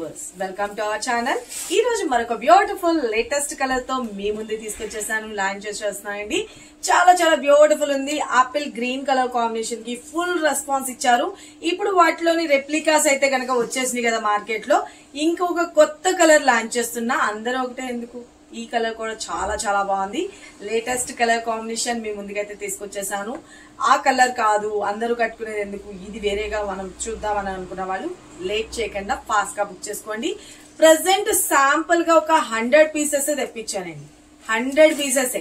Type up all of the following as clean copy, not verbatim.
Viewers welcome to our channel. ఈ రోజు మరొక బ్యూటిఫుల్ లేటెస్ట్ కలర్ తో మీ ముందు తీసుకొచ్చేసాను. లాంచ్ చేస్తున్నానండి. చాలా చాలా బ్యూటిఫుల్ ఉంది. ఆపిల్ గ్రీన్ కలర్ కాంబినేషన్ కి ఫుల్ రెస్పాన్స్ ఇచ్చారు. ఇప్పుడు వాటిలోని రెప్లికాస్ అయితే గనక వచ్చేసినాయి కదా మార్కెట్ లో. ఇంకొక కొత్త కలర్ లాంచ్ చేస్తున్నా. అందరూ ఒకటే ఎందుకు, ఈ కలర్ కూడా చాలా చాలా బాగుంది. లేటెస్ట్ కలర్ కాంబినేషన్ మీ ముందుకైతే తీసుకొచ్చేసాను. ఆ కలర్ కాదు, అందరూ కట్టుకునేది ఎందుకు, ఇది వేరేగా మనం చూద్దామని అనుకున్న వాళ్ళు లేట్ చేయకుండా ఫాస్ట్ గా బుక్ చేసుకోండి. ప్రెసెంట్ శాంపుల్ గా ఒక 100 పీసెస్ తెప్పించానండి. 100 పీసెస్.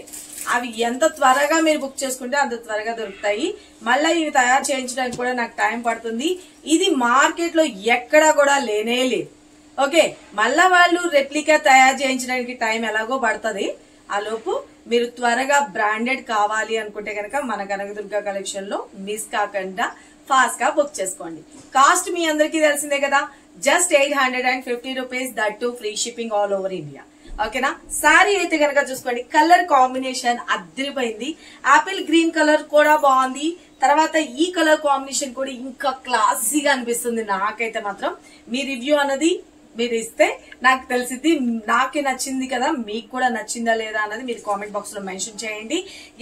అవి ఎంత త్వరగా మీరు బుక్ చేసుకుంటే అంత త్వరగా దొరుకుతాయి. మళ్ళీ ఇవి తయారు చేయించడానికి కూడా నాకు టైం పడుతుంది. ఇది మార్కెట్ లో ఎక్కడా కూడా లేనే లేదు. ఓకే, మళ్ళా వాళ్ళు రెప్లికా తయారు చేయించడానికి టైం ఎలాగో పడుతుంది. ఆ లోపు మీరు త్వరగా బ్రాండెడ్ కావాలి అనుకుంటే కనుక మన కనకదుర్గ కలెక్షన్ లో మిస్ కాకుండా ఫాస్ట్ గా బుక్ చేసుకోండి. కాస్ట్ మీ అందరికీ తెలిసిందే కదా, just 850 rupees, that too free shipping all over India. ఓకేనా. సారీ అయితే కనుక చూసుకోండి, కలర్ కాంబినేషన్ అద్దరిపోయింది. ఆపిల్ గ్రీన్ కలర్ కూడా బాగుంది. తర్వాత ఈ కలర్ కాంబినేషన్ కూడా ఇంకా క్లాసీగా అనిపిస్తుంది నాకైతే మాత్రం. మీ రివ్యూ అన్నది మీరు ఇస్తే నాకు తెలిసింది, నాకే నచ్చింది కదా, మీకు కూడా నచ్చిందా లేదా అన్నది మీరు కామెంట్ బాక్స్ లో మెన్షన్ చేయండి.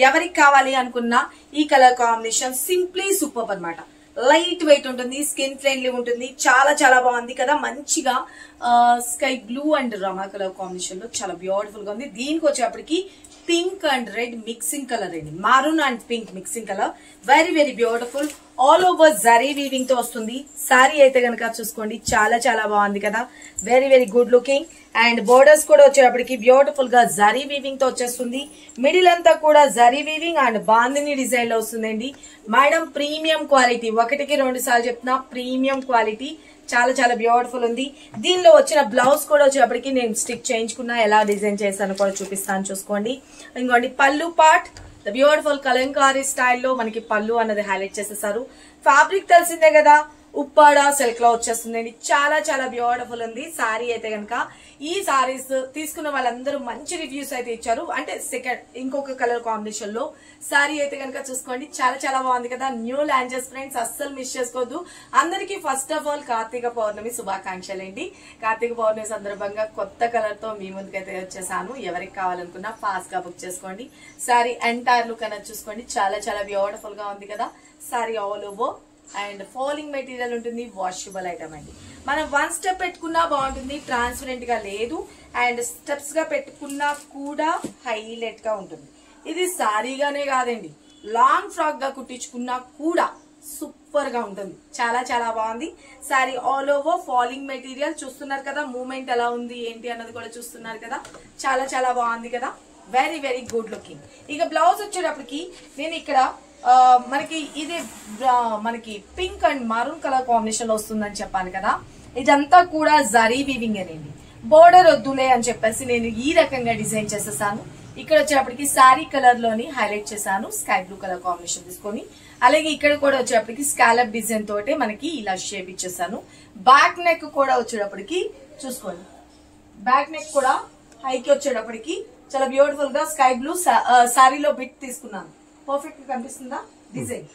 ఎవరికి కావాలి అనుకున్నా ఈ కలర్ కాంబినేషన్ సింప్లీ సూపర్ అన్నమాట. లైట్ వెయిట్ ఉంటుంది, స్కిన్ ఫ్రెండ్లీ ఉంటుంది. చాలా చాలా బాగుంది కదా. మంచిగా స్కై బ్లూ అండ్ రమా కలర్ కాంబినేషన్ లో చాలా బ్యూటిఫుల్ గా ఉంది. దీనికి వచ్చేప్పటికి pink and red mixing colour అండి, maroon and pink mixing colour. Very very beautiful. All over zari weaving తో వస్తుంది. సారీ అయితే కనుక చూసుకోండి, చాలా చాలా బాగుంది కదా. Very very good looking. And borders కూడా వచ్చేటప్పటికి బ్యూటిఫుల్ గా జరీ వీవింగ్ తో వచ్చేస్తుంది. మిడిల్ అంతా కూడా zari weaving and bandhani design లో వస్తుందండి. మేడం ప్రీమియం క్వాలిటీ, ఒకటికి 2 సార్లు చెప్తున్నా, ప్రీమియం క్వాలిటీ. చాలా చాలా బ్యూటిఫుల్ ఉంది. దీనిలో వచ్చిన బ్లౌజ్ కూడా వచ్చేటప్పటికి నేను స్టిక్ చేయించుకున్నా, ఎలా డిజైన్ చేశాను కూడా చూపిస్తాను చూసుకోండి. ఇంకోండి పళ్ళు పార్ట్ ద బ్యూటిఫుల్ కలంకారీ స్టైల్లో మనకి పళ్ళు అన్నది హైలైట్ చేసేసారు. ఫ్యాబ్రిక్ తెలిసిందే కదా, ఉప్పాడ సిల్క్ లో వచ్చేస్తుందండి. చాలా చాలా బ్యూటిఫుల్ ఉంది. సారీ అయితే కనుక ఈ సారీస్ తీసుకున్న వాళ్ళందరూ మంచి రివ్యూస్ అయితే ఇచ్చారు. అంటే సెకండ్ ఇంకొక కలర్ కాంబినేషన్ లో సారీ అయితే కనుక చూసుకోండి, చాలా చాలా బాగుంది కదా. న్యూ లాంచెస్ ఫ్రెండ్స్, అస్సలు మిస్ చేసుకోవద్దు. అందరికీ ఫస్ట్ ఆఫ్ ఆల్ కార్తీక పౌర్ణమి శుభాకాంక్షలు అండి. కార్తీక పౌర్ణమి సందర్భంగా కొత్త కలర్ తో మీ ముందుకైతే వచ్చేసాను. ఎవరికి కావాలనుకున్నా ఫాస్ట్ గా బుక్ చేసుకోండి. సారీ ఎంటైర్ లుక్ అనేది చూసుకోండి, చాలా చాలా బ్యూటిఫుల్ గా ఉంది కదా. Sorry all over and falling material ఉంటుంది, వాషబుల్ ఐటమ్ అండి. మనం 1 స్టెప్ పెట్టుకున్నా బాగుంటుంది, ట్రాన్స్పరెంట్ గా లేదు. అండ్ స్టెప్స్ గా పెట్టుకున్నా కూడా హైలైట్ గా ఉంటుంది. ఇది సారీగానే కాదండి, లాంగ్ ఫ్రాక్ గా కుట్టించుకున్నా కూడా సూపర్ గా ఉంటుంది. చాలా చాలా బాగుంది. Sorry all over falling material చూస్తున్నారు కదా, మూమెంట్ ఎలా ఉంది ఏంటి అన్నది కూడా చూస్తున్నారు కదా. చాలా చాలా బాగుంది కదా. Very very good looking. ఇక బ్లౌజ్ వచ్చేటప్పటికి నేను ఇక్కడ మనకి ఇది మనకి pink and maroon colour combination లో వస్తుందని చెప్పాను కదా. ఇదంతా కూడా జరీ వీవింగ్ అండి. బోర్డర్ వద్దులే అని చెప్పేసి నేను ఈ రకంగా డిజైన్ చేసేసాను. ఇక్కడ వచ్చేటప్పటికి శారీ కలర్ లోని హైలైట్ చేశాను, స్కై బ్లూ కలర్ కాంబినేషన్ తీసుకొని. అలాగే ఇక్కడ కూడా వచ్చేటప్పటికి స్కాలప్ డిజైన్ తోటే మనకి ఇలా షేప్ ఇచ్చేసాను. బ్యాక్ నెక్ కూడా వచ్చేటప్పటికి చూసుకోండి, బ్యాక్ నెక్ కూడా హైకి వచ్చేటప్పటికి చాలా బ్యూటిఫుల్ గా స్కై బ్లూ శారీలో బిట్ తీసుకున్నాను. పర్ఫెక్ట్ గా కనిపిస్తుందా డిజైన్?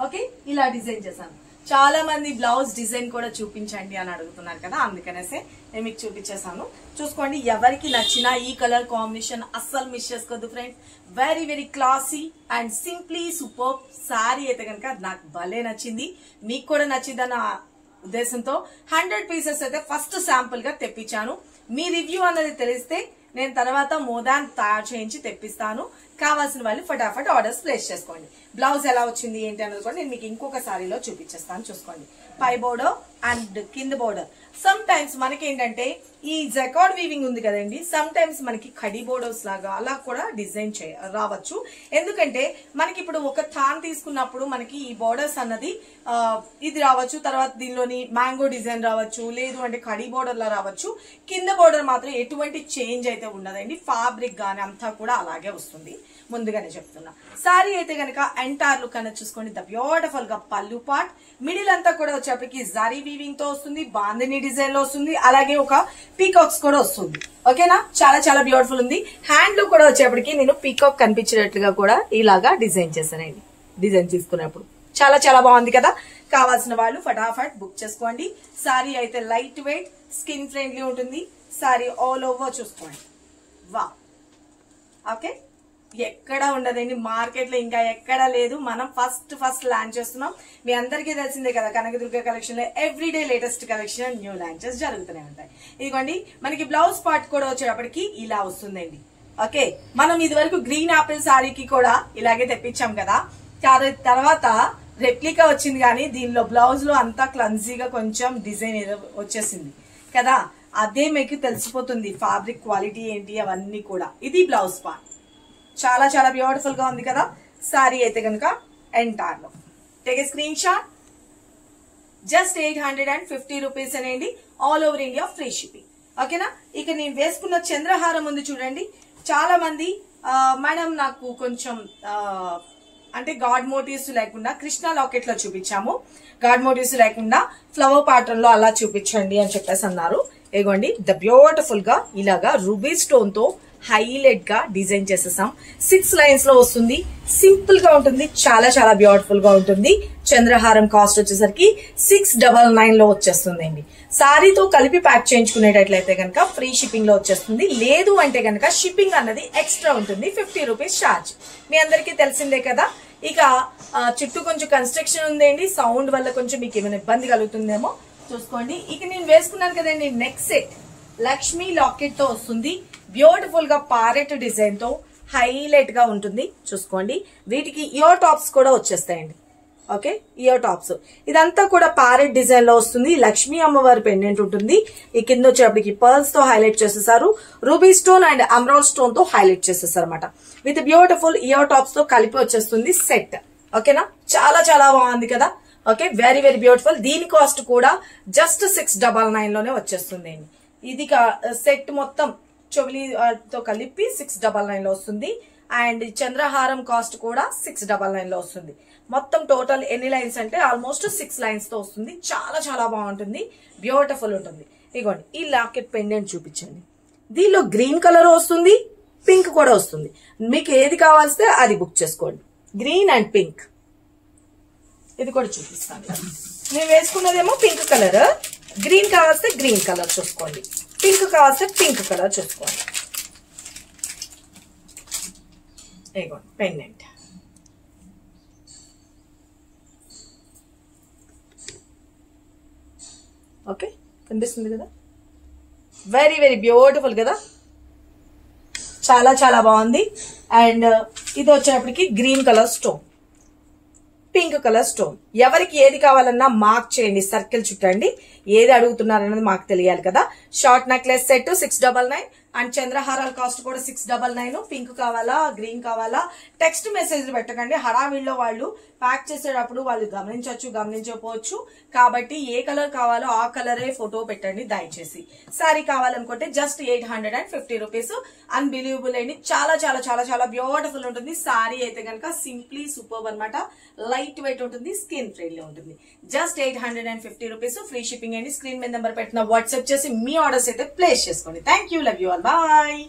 ఓకే, ఇలా డిజైన్ చేశాను. చాలా మంది బ్లౌజ్ డిజైన్ కూడా చూపించండి అని అడుగుతున్నారు కదా, అందుకనేసే నేను మీకు చూపించేసాను. చూసుకోండి, ఎవరికి నచ్చినా ఈ కలర్ కాంబినేషన్ అస్సలు మిస్ చేసుకోవద్దు friends. Very very classy and simply super. Sorry అయితే కనుక నాకు భలే నచ్చింది, మీకు కూడా నచ్చిందన్న ఉద్దేశంతో 100 పీసెస్ అయితే ఫస్ట్ శాంపుల్ గా తెప్పించాను. మీ రివ్యూ అన్నది తెలిస్తే నేను తర్వాత మోదాన్ తయారు చేయించి తెప్పిస్తాను. కావాల్సిన వాళ్ళు ఫటాఫట్ ఆర్డర్స్ ప్లేస్ చేసుకోండి. బ్లౌజ్ ఎలా వచ్చింది ఏంటి అన్నది కూడా నేను మీకు ఇంకొక సారీలో చూపించేస్తాను చూసుకోండి. పై బోర్డర్ అండ్ కింద బోర్డర్. సమ్ టైమ్స్ మనకి ఏంటంటే ఈ జకార్డ్ వీవింగ్ ఉంది కదండి, సమ్ టైమ్స్ మనకి కడి బోర్డర్స్ లాగా అలా కూడా డిజైన్ రావచ్చు. ఎందుకంటే మనకి ఇప్పుడు ఒక థాన్ తీసుకున్నప్పుడు మనకి ఈ బోర్డర్స్ అన్నది ఇది రావచ్చు, తర్వాత దీనిలోని మ్యాంగో డిజైన్ రావచ్చు, లేదు అంటే కడి బోర్డర్ లా రావచ్చు. కింద బోర్డర్ మాత్రం ఎటువంటి చేంజ్ అయితే ఉండదండి, ఫ్యాబ్రిక్ గానీ అంతా కూడా అలాగే వస్తుంది, ముందుగానే చెప్తున్నా. సారీ అయితే కనుక ఎంటైర్ లుక్ అనేది చూసుకోండి, ద బ్యూటిఫుల్ గా పళ్ళు పార్ట్. మిడిల్ అంతా కూడా వచ్చేప్పటికి జరీ వీవింగ్ తో వస్తుంది, బాందిని డిజైన్ లో వస్తుంది, అలాగే ఒక పీకాక్స్ కూడా వస్తుంది. ఓకేనా, చాలా చాలా బ్యూటిఫుల్ ఉంది. హ్యాండ్ లో కూడా వచ్చేప్పటికి నేను పీకాక్ కనిపించేటట్లుగా కూడా ఇలాగా డిజైన్ చేశానండి. డిజైన్ తీసుకున్నప్పుడు చాలా చాలా బాగుంది కదా. కావాల్సిన వాళ్ళు ఫటాఫట్ బుక్ చేసుకోండి. సారీ అయితే లైట్ వెయిట్, స్కిన్ ఫ్రెండ్లీ ఉంటుంది. సారీ ఆల్ ఓవర్ చూసుకోండి. వా ఓకే, ఎక్కడ ఉండదండి మార్కెట్ లో, ఇంకా ఎక్కడ లేదు. మనం ఫస్ట్ లాంచ్ చేస్తున్నాం. మీ అందరికీ తెలిసిందే కదా, కనకదుర్గ కలెక్షన్ లో everyday latest collection, new launches జరుగుతూనే ఉంటాయి. ఇదిగోండి మనకి బ్లౌజ్ పార్ట్ కూడా వచ్చేటప్పటికి ఇలా వస్తుందండి. ఓకే, మనం ఇది వరకు గ్రీన్ ఆపిల్ సారీకి కూడా ఇలాగే తెప్పించాం కదా, తర్వాత రెప్లికా వచ్చింది. కానీ దీనిలో బ్లౌజ్ లో అంతా క్లమ్జీగా కొంచెం డిజైన్ ఏదో వచ్చేసింది కదా, అదే మీకు తెలిసిపోతుంది ఫ్యాబ్రిక్ క్వాలిటీ ఏంటి అవన్నీ కూడా. ఇది బ్లౌజ్ పార్ట్, చాలా చాలా బ్యూటిఫుల్ గా ఉంది కదా. సారీ అయితే కనుక ఎంటార్ లో take a screen shot. Just 850 rupees అనేండి, all over India free shipping. ఓకేనా. ఇక నేను వేసుకున్న చంద్రహారం ఉంది చూడండి. చాలా మంది మేడం నాకు కొంచెం అంటే గాడ్ మోటివ్స్ లేకుండా కృష్ణ లాకెట్ లో చూపించాము, గాడ్ మోటివ్స్ లేకుండా ఫ్లవర్ ప్యాటర్న్ లో అలా చూపించండి అని చెప్పేసి అన్నారు. ఇగోండి ద బ్యూటిఫుల్ గా ఇలాగా రూబీ స్టోన్ తో హైలైట్ గా డిజైన్ చేసేసాం. 6 లైన్స్ లో వస్తుంది, సింపుల్ గా ఉంటుంది, చాలా చాలా బ్యూటిఫుల్ గా ఉంటుంది. చంద్రహారం కాస్ట్ వచ్చేసరికి 699 లో వచ్చేస్తుందండి. సారీతో కలిపి ప్యాక్ చేయించుకునేటట్లయితే కనుక ఫ్రీ షిప్పింగ్ లో వచ్చేస్తుంది. లేదు అంటే కనుక షిప్పింగ్ అన్నది ఎక్స్ట్రా ఉంటుంది, 50 రూపీస్ ఛార్జ్. మీ అందరికీ తెలిసిందే కదా. ఇక చుట్టూ కొంచెం కన్స్ట్రక్షన్ ఉందండి, సౌండ్ వల్ల కొంచెం మీకు ఏమైనా ఇబ్బంది కలుగుతుందేమో చూసుకోండి. ఇక నేను వేసుకున్నాను కదండి నెక్ సెట్, లక్ష్మీ లాకెట్ తో వస్తుంది. బ్యూటిఫుల్ గా పారెట్ డిజైన్ తో హైలైట్ గా ఉంటుంది చూసుకోండి. వీటికి ఇయర్ టాప్స్ కూడా వచ్చేస్తాయండి. ఓకే, ఇయర్ టాప్స్ ఇదంతా కూడా పారెట్ డిజైన్ లో వస్తుంది. లక్ష్మీ అమ్మవారి పెండెంట్ ఉంటుంది. ఈ కింద వచ్చేప్పటికి పర్ల్స్ తో హైలైట్ చేసేసారు, రూబీ స్టోన్ అండ్ అమ్రాల్ స్టోన్ తో హైలైట్ చేసేసారు అనమాట. విత్ బ్యూటిఫుల్ ఇయర్ టాప్స్ తో కలిపి వచ్చేస్తుంది సెట్. ఓకేనా, చాలా చాలా బాగుంది కదా. Okay, very very beautiful. దీని కాస్ట్ కూడా జస్ట్ 699 లోనే వచ్చేస్తుంది అండి. ఇది సెట్ మొత్తం చెవులితో కలిపి 699 లో వస్తుంది. అండ్ చంద్రహారం కాస్ట్ కూడా 699 లో వస్తుంది. మొత్తం టోటల్ ఎన్ని లైన్స్ అంటే ఆల్మోస్ట్ 6 లైన్స్ తో వస్తుంది. చాలా చాలా బాగుంటుంది, బ్యూటిఫుల్ ఉంటుంది. ఇగోండి ఈ లాకెట్ పెండెంట్ చూపించండి. దీనిలో గ్రీన్ కలర్ వస్తుంది, పింక్ కూడా వస్తుంది. మీకు ఏది కావాల్స్తే అది బుక్ చేసుకోండి. గ్రీన్ అండ్ పింక్, ఇది కూడా చూపిస్తాను. నేను వేసుకున్నదేమో పింక్ కలర్, గ్రీన్ కావాల్స్తే గ్రీన్ కలర్ చూసుకోండి, పింక్ కావాల్స్తే పింక్ కలర్ చూసుకోండి. ఇగోండి పెండెంట్. ఓకే, కనిపిస్తుంది కదా, వెరీ వెరీ బ్యూటిఫుల్ కదా, చాలా చాలా బాగుంది. అండ్ ఇది వచ్చేటప్పటికి green colour stone, pink colour stone. ఎవరికి ఏది కావాలన్నా మార్క్ చేయండి, సర్కిల్ చుట్టండి. ఏది అడుగుతున్నారన్నది మాకు తెలియాలి కదా. షార్ట్ నెక్లెస్ సెట్ 699 అండ్ చంద్రహారాల కాస్ట్ కూడా 699. పింక్ కావాలా, గ్రీన్ కావాలా, టెక్స్ట్ మెసేజ్ పెట్టకండి. హడావిడిలో వాళ్ళు ప్యాక్ చేసేటప్పుడు వాళ్ళు గమనించకపోవచ్చు. కాబట్టి ఏ కలర్ కావాలో ఆ కలరే ఫోటో పెట్టండి దయచేసి. సారీ కావాలనుకుంటే జస్ట్ 850 రూపీస్. అన్బిలీవబుల్ అండి, చాలా చాలా చాలా చాలా బ్యూటిఫుల్ ఉంటుంది. సారీ అయితే కనుక సింప్లీ సూపర్ అనమాట. లైట్ వెయిట్ ఉంటుంది, స్కిన్ ఫ్రెండ్లీ ఉంటుంది. జస్ట్ 850 రూపీస్, ఫ్రీ షిప్పింగ్ అండి. స్క్రీన్ మీద నెంబర్ పెట్టిన వాట్సాప్ చేసి మీ ఆర్డర్స్ అయితే ప్లేస్ చేసుకోండి. Thank you, love you all, bye.